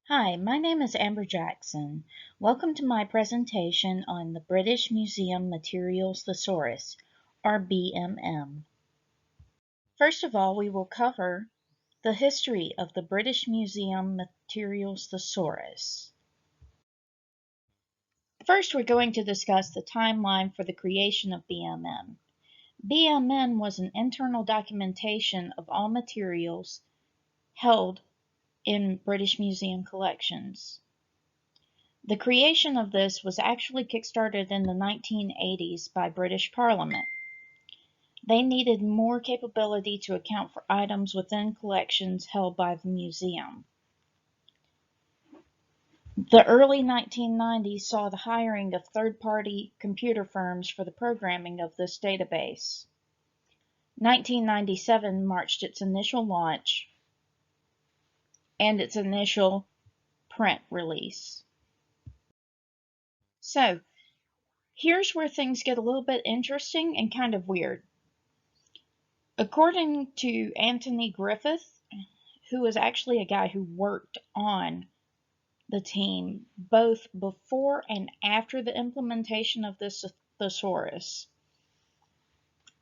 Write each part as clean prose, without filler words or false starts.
Hi, my name is Amber Jackson. Welcome to my presentation on the British Museum Materials Thesaurus, or BMM. First of all, we will cover the history of the British Museum Materials Thesaurus. First, we're going to discuss the timeline for the creation of BMM. BMM was an internal documentation of all materials held in British Museum collections. The creation of this was actually kickstarted in the 1980s by British Parliament. They needed more capability to account for items within collections held by the museum. The early 1990s saw the hiring of third-party computer firms for the programming of this database. 1997 marked its initial launch and its initial print release. So, here's where things get a little bit interesting and kind of weird. According to Anthony Griffith, who was actually a guy who worked on the team both before and after the implementation of this thesaurus,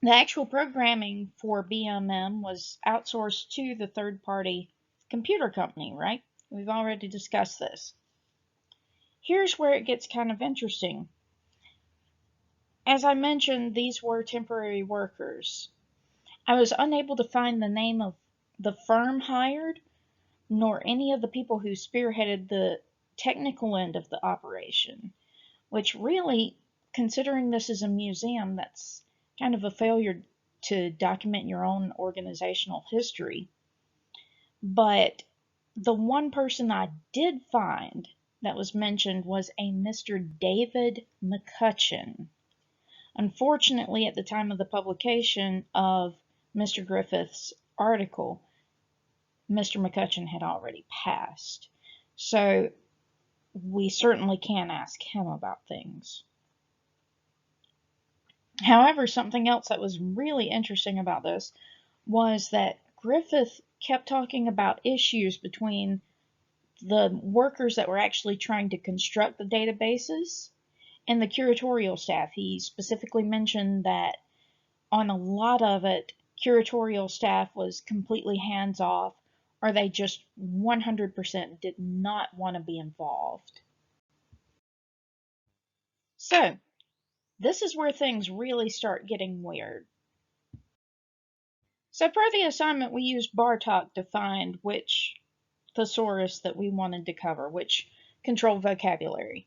the actual programming for BMM was outsourced to the third-party computer company, right? We've already discussed this. Here's where it gets kind of interesting. As I mentioned, these were temporary workers. I was unable to find the name of the firm hired, nor any of the people who spearheaded the technical end of the operation, which really, considering this is a museum, that's kind of a failure to document your own organizational history. But the one person I did find that was mentioned was a Mr. David McCutcheon. Unfortunately, at the time of the publication of Mr. Griffith's article, Mr. McCutcheon had already passed. So we certainly can ask him about things. However, something else that was really interesting about this was that Griffith kept talking about issues between the workers that were actually trying to construct the databases and the curatorial staff. He specifically mentioned that on a lot of it, curatorial staff was completely hands-off, or they just 100% did not want to be involved. So, this is where things really start getting weird. So per the assignment, we used Bartok to find which thesaurus that we wanted to cover, which controlled vocabulary.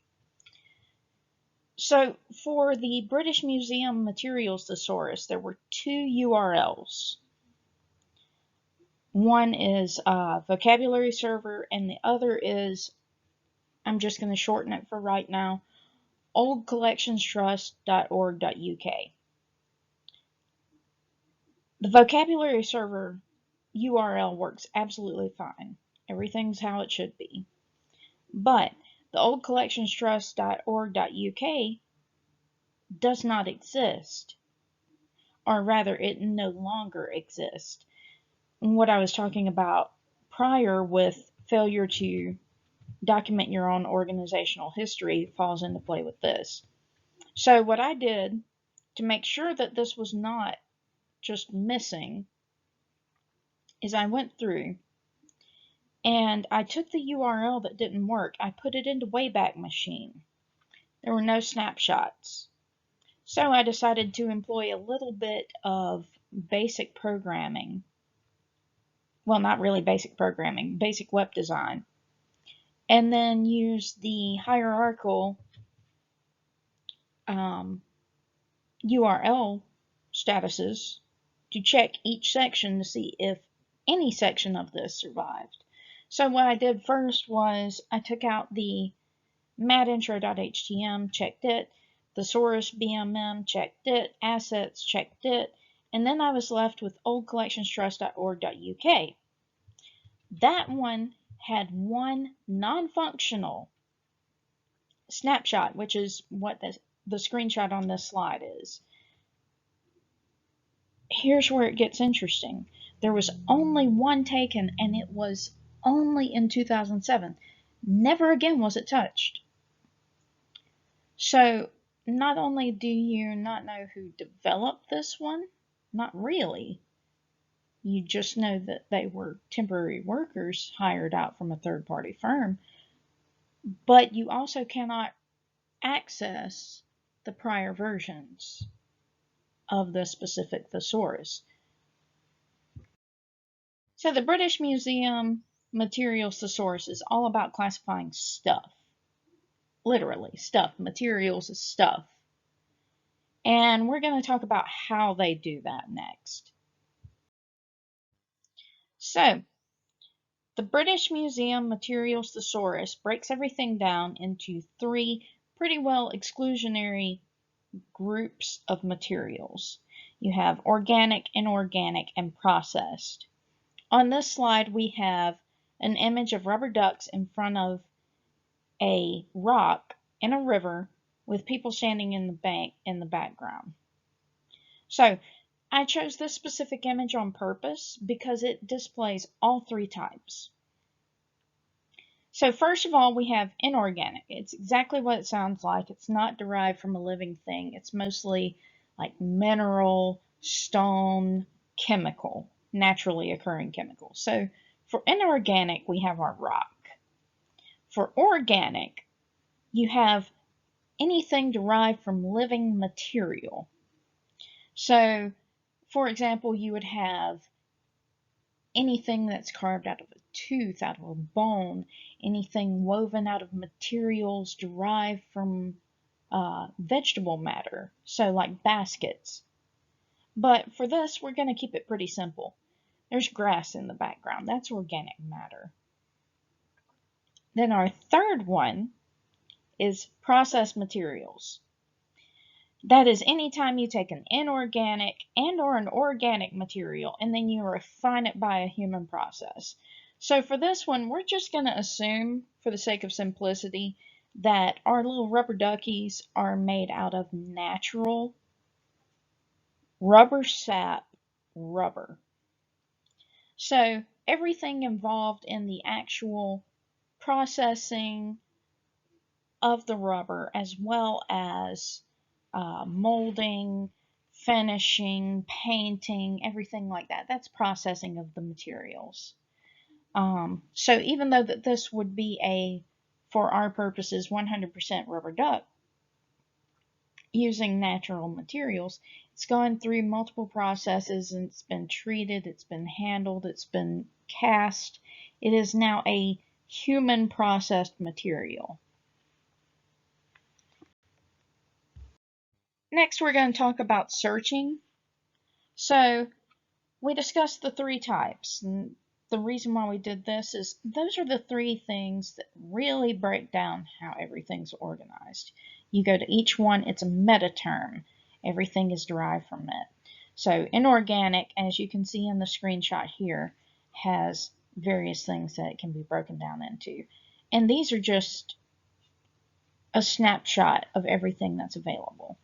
So for the British Museum Materials Thesaurus, there were two URLs. One is vocabulary server, and the other is, I'm just going to shorten it for right now, oldcollectionstrust.org.uk. The vocabulary server URL works absolutely fine. Everything's how it should be. But the oldcollectionstrust.org.uk does not exist. Or rather, it no longer exists. What I was talking about prior with failure to document your own organizational history falls into play with this. So what I did to make sure that this was not just missing is I went through and I took the URL that didn't work. I put it into Wayback Machine. There were no snapshots. So I decided to employ a little bit of basic programming. Well, not really basic programming, basic web design. And then use the hierarchical URL statuses to check each section to see if any section of this survived. So what I did first was I took out the matintro.htm, checked it, thesaurus BMM, checked it, assets, checked it, and then I was left with oldcollectionstrust.org.uk. That one had one non-functional snapshot, which is what the screenshot on this slide is. Here's where it gets interesting. There was only one taken, and it was only in 2007. Never again was it touched. So, not only do you not know who developed this one, not really, you just know that they were temporary workers hired out from a third party firm, but you also cannot access the prior versions of the specific thesaurus. So the British Museum Materials Thesaurus is all about classifying stuff. Literally, stuff. Materials is stuff. And we're going to talk about how they do that next. So, the British Museum Materials Thesaurus breaks everything down into three pretty well exclusionary groups of materials. You have organic, inorganic, and processed. On this slide, we have an image of rubber ducks in front of a rock in a river with people standing in the bank in the background. So I chose this specific image on purpose because it displays all three types. So first of all, we have inorganic. It's exactly what it sounds like. It's not derived from a living thing. It's mostly like mineral, stone, chemical, naturally occurring chemicals. So for inorganic, we have our rock. For organic, you have anything derived from living material. So, for example, you would have anything that's carved out of a tooth, out of a bone, anything woven out of materials derived from vegetable matter, so like baskets. But for this, we're going to keep it pretty simple. There's grass in the background. That's organic matter. Then our third one is processed materials. That is anytime you take an inorganic and or an organic material and then you refine it by a human process. So for this one, we're just going to assume, for the sake of simplicity, that our little rubber duckies are made out of natural rubber sap rubber. So everything involved in the actual processing of the rubber, as well as molding, finishing, painting, everything like that. That's processing of the materials. So even though that this would be a, for our purposes, 100% rubber duck, using natural materials, it's gone through multiple processes and it's been treated, it's been handled, it's been cast. It is now a human processed material. Next, we're going to talk about searching. So we discussed the three types, and the reason why we did this is those are the three things that really break down how everything's organized. You go to each one, it's a meta term. Everything is derived from it. So inorganic, as you can see in the screenshot here, has various things that it can be broken down into. And these are just a snapshot of everything that's available.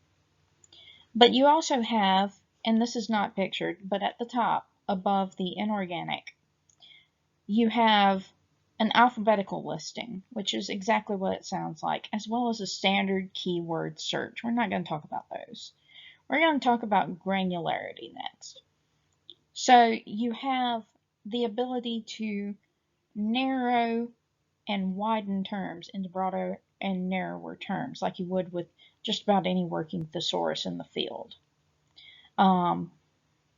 But you also have, and this is not pictured, but at the top, above the inorganic, you have an alphabetical listing, which is exactly what it sounds like, as well as a standard keyword search. We're not going to talk about those. We're going to talk about granularity next. So you have the ability to narrow and widen terms into broader and narrower terms, like you would with just about any working thesaurus in the field.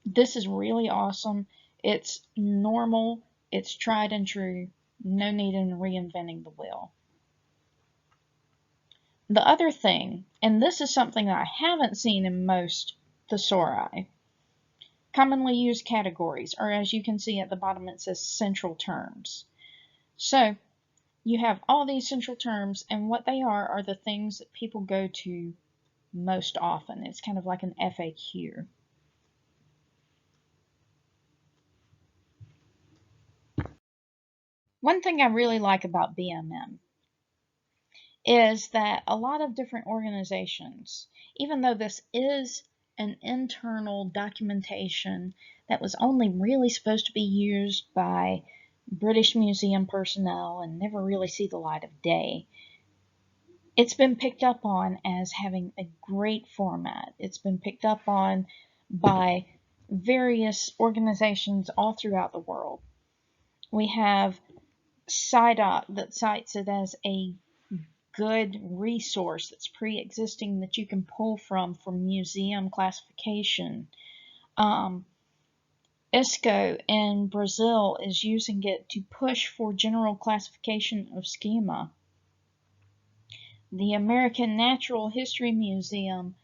This is really awesome. It's normal. It's tried and true. No need in reinventing the wheel. The other thing, and this is something that I haven't seen in most thesauri, commonly used categories, or as you can see at the bottom it says central terms. So you have all these central terms, and what they are the things that people go to most often. It's kind of like an FAQ. One thing I really like about BMM is that a lot of different organizations, even though this is an internal documentation that was only really supposed to be used by British Museum personnel and never really see the light of day. It's been picked up on as having a great format. It's been picked up on by various organizations all throughout the world. We have SciDoc that cites it as a good resource that's pre-existing that you can pull from for museum classification. Isco in Brazil is using it to push for general classification of schema. The American Natural History Museum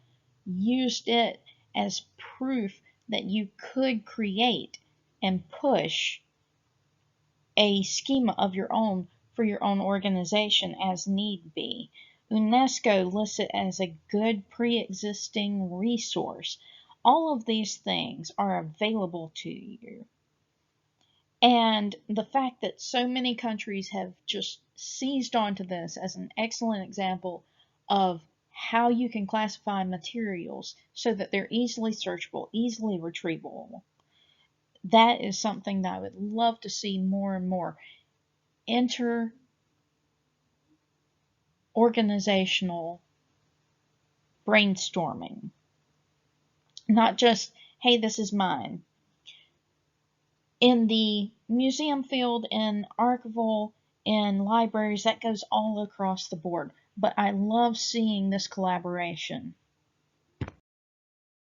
used it as proof that you could create and push a schema of your own for your own organization as need be. UNESCO lists it as a good pre-existing resource. All of these things are available to you. And the fact that so many countries have just seized onto this as an excellent example of how you can classify materials so that they're easily searchable, easily retrievable, that is something that I would love to see more and more. Inter-organizational brainstorming. Not just, hey, this is mine. In the museum field, in archival, in libraries, that goes all across the board. But I love seeing this collaboration.